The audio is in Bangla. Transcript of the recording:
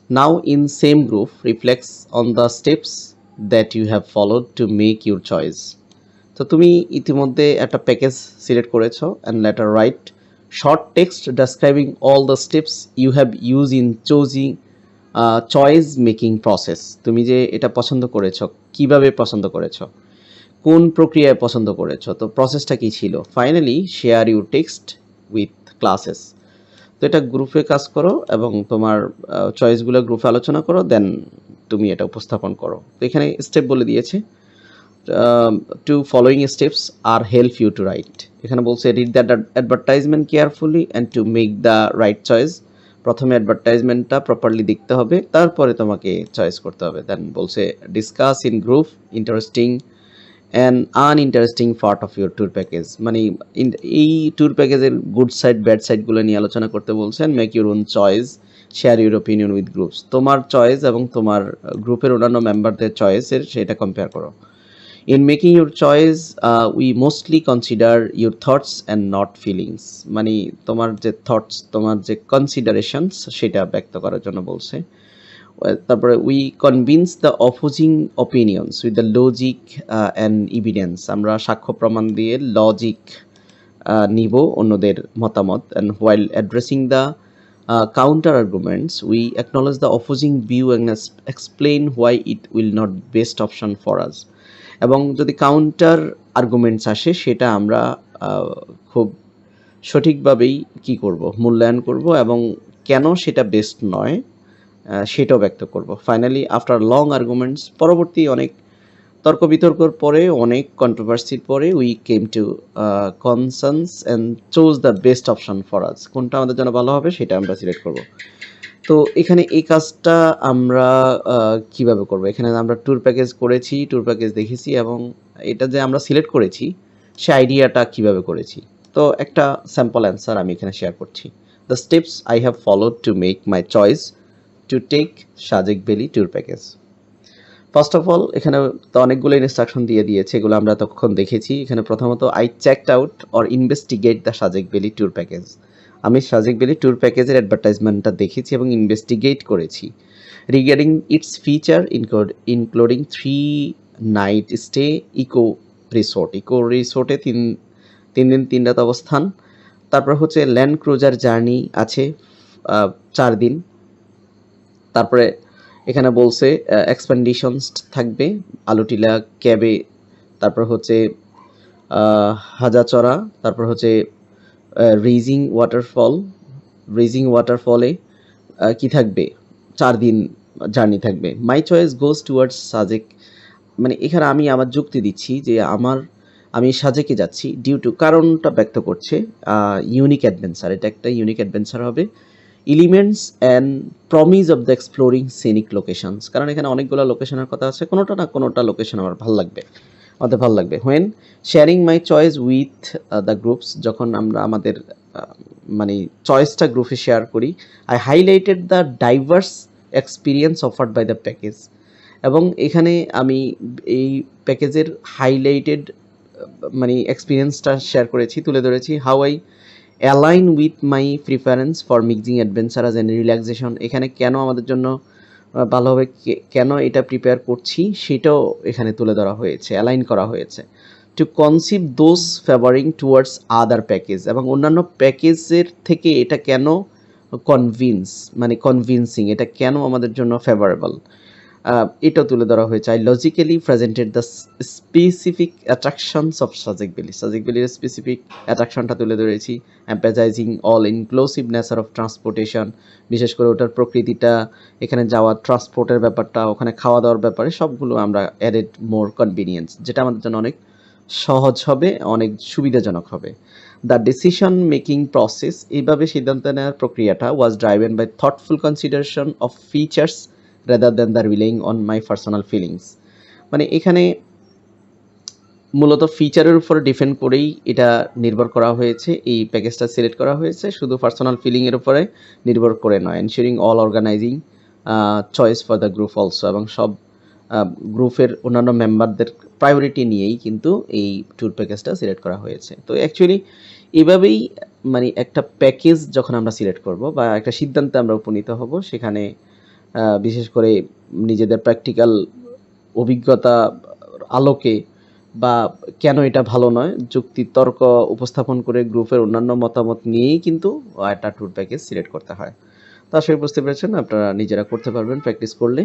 Now in same group reflects on the steps that you have followed to make your choice. তো তুমি ইতিমধ্যে একটা প্যাকেজ সিলেক্ট করেছো and later write short text describing all the steps you have used in choosing choice making process. তুমি যে এটা পছন্দ করেছো, কিভাবে পছন্দ করেছো, কোন প্রক্রিয়ায় পছন্দ করেছো, তো প্রসেসটা কি ছিল। Finally share your text with classes. তো এটা গ্রুপে কাজ করো এবং তোমার চয়েসগুলো গ্রুপে আলোচনা করো, দেন তুমি এটা উপস্থাপন করো। তো এখানে স্টেপ বলে দিয়েছে, to following steps are help you to write. এখানে বলছে read the advertisement carefully and to make the right choice. প্রথমে অ্যাডভার্টাইজমেন্টটা প্রপারলি দেখতে হবে, তারপরে তোমাকে চয়েস করতে হবে। দেন বলছে discuss in group interesting and uninteresting part of your tour package. মানে এই ট্যুর প্যাকেজের গুড সাইড ব্যাড সাইডগুলো নিয়ে আলোচনা করতে বলছেন। Make your own choice, share your opinion with groups. তোমার চয়েস এবং তোমার গ্রুপের অন্যান্য মেম্বারদের চয়েসের সেটা কম্পেয়ার করো। In making your choice, we mostly consider your thoughts and not feelings. মানে তোমার যে থটস, তোমার যে কনসিডারেশনস সেটা ব্যক্ত করার জন্য বলছে। তারপরে we convince the opposing opinions with the logic and evidence. আমরা সাক্ষ্য প্রমাণ দিয়ে লজিক নিব অন্যদের মতামত। And while addressing the counter arguments, we acknowledge the opposing view and explain why it will not be best option for us. এবং যদি কাউন্টার আর্গুমেন্টস আসে সেটা আমরা খুব সঠিকভাবেই কি করব, মূল্যায়ন করব এবং কেন সেটা বেস্ট নয় সেটাও ব্যক্ত করব। ফাইনালি আফটার লং আর্গুমেন্টস, পরবর্তী অনেক তর্ক বিতর্কর পরে, অনেক কন্ট্রোভার্সির পরে, we came to consensus and chose the best option for us. কোনটা আমাদের জন্য ভালো হবে সেটা আমরা সিলেক্ট করব। তো এখানে এই কাজটা আমরা কিভাবে করব, এখানে আমরা ট্যুর প্যাকেজ করেছি, ট্যুর প্যাকেজ দেখেছি এবং এটা যে আমরা সিলেক্ট করেছি সে আইডিয়াটা কিভাবে করেছি। তো একটা স্যাম্পল অ্যান্সার আমি এখানে শেয়ার করছি। The steps I have followed to make my choice to take Sajek valley tour package. First of all এখানে তো অনেকগুলো ইনস্ট্রাকশন দিয়ে দিয়েছে, এগুলো আমরা তখন দেখেছি। এখানে প্রথমত I checked out or investigate the Sajek valley tour package. আমি সাজেক ভ্যালি ট্যুর প্যাকেজের অ্যাডভার্টাইজমেন্টটা দেখেছি এবং ইনভেস্টিগেট করেছি। Regarding its feature including 3 night stay eco resort. Eco রিসোর্টে তিন দিন 3 রাত অবস্থান। তারপর হচ্ছে ল্যান্ড ক্রুজার জার্নি আছে 4 দিন। তারপরে এখানে বলছে এক্সপেন্ডিশনস থাকবে আলুটিলা ক্যাবে, তারপর হচ্ছে হাজাচড়া, তারপর হচ্ছে রেজিং ওয়াটারফলে কি থাকবে 4 দিন জার্নি থাকবে। মাই চয়েস গোজ টুয়ার্ডস সাজেক। মানে এখানে আমি আমার যুক্তি দিচ্ছি যে আমি সাজেকে যাচ্ছি ডিউ টু, কারণটা ব্যক্ত করছে ইউনিক অ্যাডভেঞ্চার। এটা একটা ইউনিক অ্যাডভেঞ্চার হবে। Elements and promise of the exploring scenic locations, কারণ এখানে অনেকগুলো লোকেশনের কথা আছে, কোনোটা না কোনোটা লোকেশন আমাদের ভালো লাগবে। When sharing my choice with the groups, যখন আমরা আমাদের মানে চয়েসটা গ্রুপে শেয়ার করি। I highlighted the diverse experience offered by the package. এবং এখানে আমি এই প্যাকেজের হাইলাইটেড মানে এক্সপিরিয়েন্সটা শেয়ার করেছি, তুলে ধরেছি। How I align with my preference for mixing adventurous and relaxation. এখানে কেন আমাদের জন্য ভালোভাবে কেন এটা প্রিপেয়ার করছি সেটাও এখানে তুলে ধরা হয়েছে, অ্যালাইন করা হয়েছে। Two conceive those favouring towards other package, এবং অন্যান্য প্যাকেজের থেকে এটা কেন কনভিনসিং, এটা কেন আমাদের জন্য ফেভারেবল, এটাও তুলে ধরা হয়েছে। I logically presented the specific attractions of Sajek ভ্যালির স্পেসিফিক অ্যাট্রাকশনটা তুলে ধরেছি। Emphasizing all inclusive nature of transportation, বিশেষ করে ওটার প্রকৃতিটা, এখানে যাওয়া ট্রান্সপোর্টের ব্যাপারটা, ওখানে খাওয়া দাওয়ার ব্যাপারে সবগুলো আমরা অ্যাডেড মোর কনভিনিয়েন্স, যেটা আমাদের জন্য অনেক সহজ হবে, অনেক সুবিধাজনক হবে। দ্য ডিসিশন মেকিং প্রসেস, এইভাবে সিদ্ধান্ত নেওয়ার প্রক্রিয়াটা was driven by thoughtful consideration of features rather than the relying on my personal feelings। মানে এখানে মূলত ফিচারের উপর ডিপেন্ড করেই এটা নির্ভর করা হয়েছে, এই প্যাকেজটা সিলেক্ট করা হয়েছে, শুধু পার্সোনাল ফিলিংয়ের উপরে নির্ভর করে নয়। Ensuring all organizing choice for the group also, এবং সব গ্রুপের অন্যান্য মেম্বারদের প্রায়োরিটি নিয়েই কিন্তু এই ট্যুর প্যাকেজটা সিলেক্ট করা হয়েছে। তো অ্যাকচুয়ালি এভাবেই মানে একটা প্যাকেজ যখন আমরা সিলেক্ট করব বা একটা সিদ্ধান্তে আমরা উপনীত হব, সেখানে বিশেষ করে নিজেদের প্র্যাকটিক্যাল অভিজ্ঞতা আলোকে বা কেন এটা ভালো নয়, যুক্তি তর্ক উপস্থাপন করে গ্রুপের অন্যান্য মতামত নিয়েই কিন্তু একটা ট্যুর প্যাকেজ সিলেক্ট করতে হয়। তো আশা করি বুঝতে পেরেছেন, আপনারা নিজেরা করতে পারবেন প্র্যাকটিস করলে।